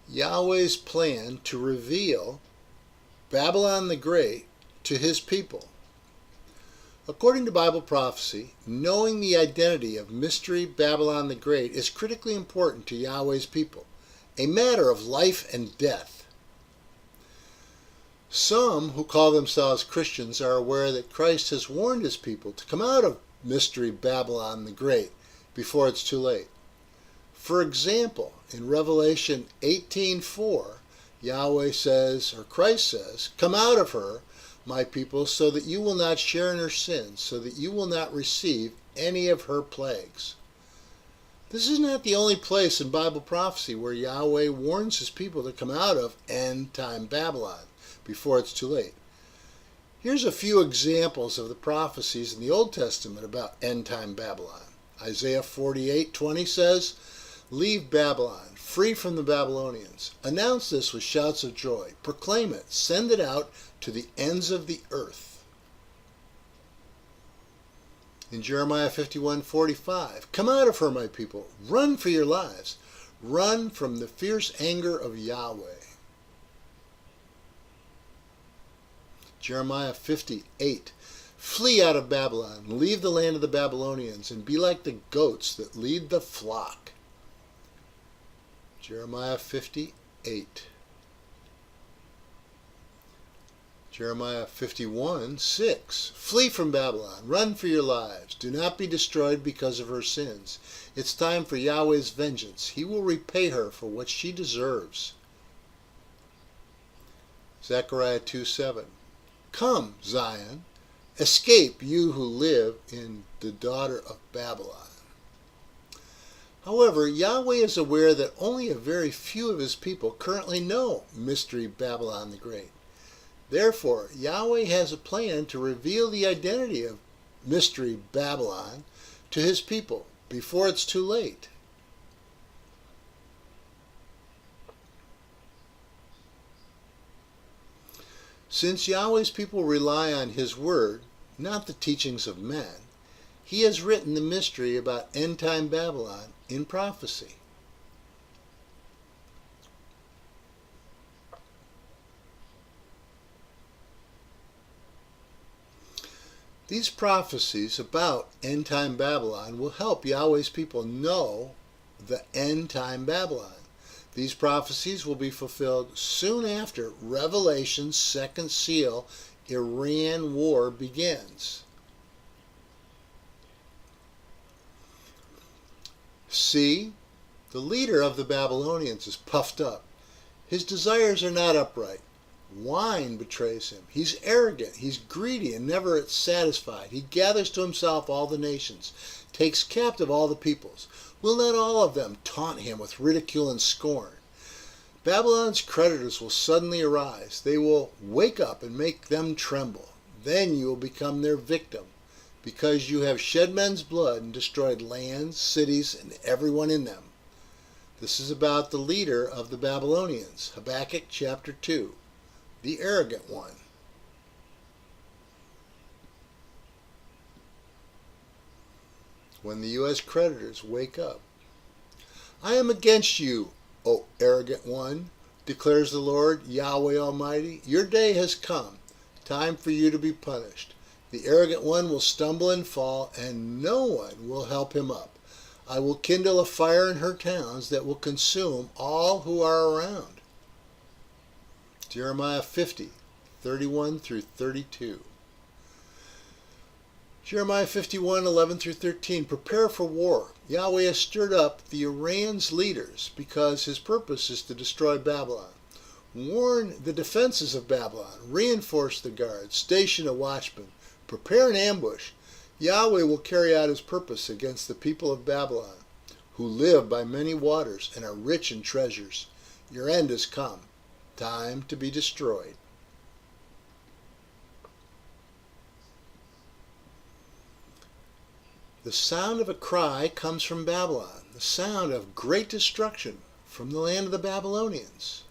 Yahweh's plan to reveal Babylon the Great to his people. According to Bible prophecy, knowing the identity of Mystery Babylon the Great is critically important to Yahweh's people, a matter of life and death. Some who call themselves Christians are aware that Christ has warned his people to come out of Mystery Babylon the Great before it's too late. For example, in Revelation 18:4, Yahweh says, or Christ says, "Come out of her, my people, so that you will not share in her sins, so that you will not receive any of her plagues." This is not the only place in Bible prophecy where Yahweh warns his people to come out of end-time Babylon before it's too late. Here's a few examples of the prophecies in the Old Testament about end-time Babylon. Isaiah 48:20 says, "Leave Babylon, free from the Babylonians. Announce this with shouts of joy. Proclaim it. Send it out to the ends of the earth." In Jeremiah 51:45, "Come out of her, my people. Run for your lives. Run from the fierce anger of Yahweh." Jeremiah 50:8, "Flee out of Babylon. Leave the land of the Babylonians and be like the goats that lead the flock." Jeremiah 50:8. Jeremiah 51:6, "Flee from Babylon, run for your lives. Do not be destroyed because of her sins. It's time for Yahweh's vengeance. He will repay her for what she deserves." Zechariah 2:7, "Come, Zion, escape, you who live in the daughter of Babylon." However, Yahweh is aware that only a very few of his people currently know Mystery Babylon the Great. Therefore, Yahweh has a plan to reveal the identity of Mystery Babylon to his people before it's too late. Since Yahweh's people rely on his word, not the teachings of men, he has written the mystery about end-time Babylon in prophecy. These prophecies about end-time Babylon will help Yahweh's people know the end-time Babylon. These prophecies will be fulfilled soon after Revelation's second seal, Iran war, begins. See, the leader of the Babylonians is puffed up. His desires are not upright. Wine betrays him. He's arrogant. He's greedy and never satisfied. He gathers to himself all the nations, takes captive all the peoples. Will not all of them taunt him with ridicule and scorn? Babylon's creditors will suddenly arise. They will wake up and make them tremble. Then you will become their victim, because you have shed men's blood and destroyed lands, cities, and everyone in them. This is about the leader of the Babylonians, Habakkuk chapter 2, the arrogant one. When the U.S. creditors wake up, "I am against you, O arrogant one, declares the Lord, Yahweh Almighty. Your day has come, time for you to be punished. The arrogant one will stumble and fall, and no one will help him up. I will kindle a fire in her towns that will consume all who are around." Jeremiah 50:31 through 32. Jeremiah 51:11-13, "Prepare for war. Yahweh has stirred up the Iran's leaders because his purpose is to destroy Babylon. Warn the defenses of Babylon. Reinforce the guards. Station a watchman. Prepare an ambush. Yahweh will carry out his purpose against the people of Babylon, who live by many waters and are rich in treasures. Your end has come. Time to be destroyed." The sound of a cry comes from Babylon, the sound of great destruction from the land of the Babylonians.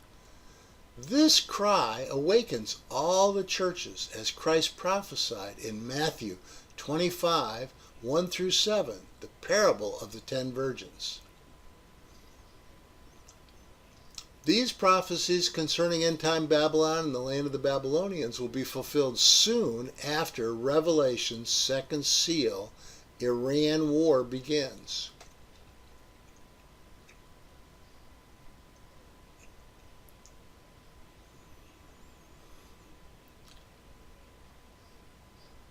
This cry awakens all the churches, as Christ prophesied in Matthew 25:1-7, the parable of the 10 virgins. These prophecies concerning end-time Babylon and the land of the Babylonians will be fulfilled soon after Revelation's second seal, Iran war, begins.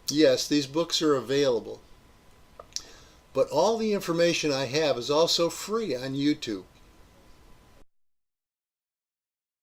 Yes, these books are available, but all the information I have is also free on YouTube.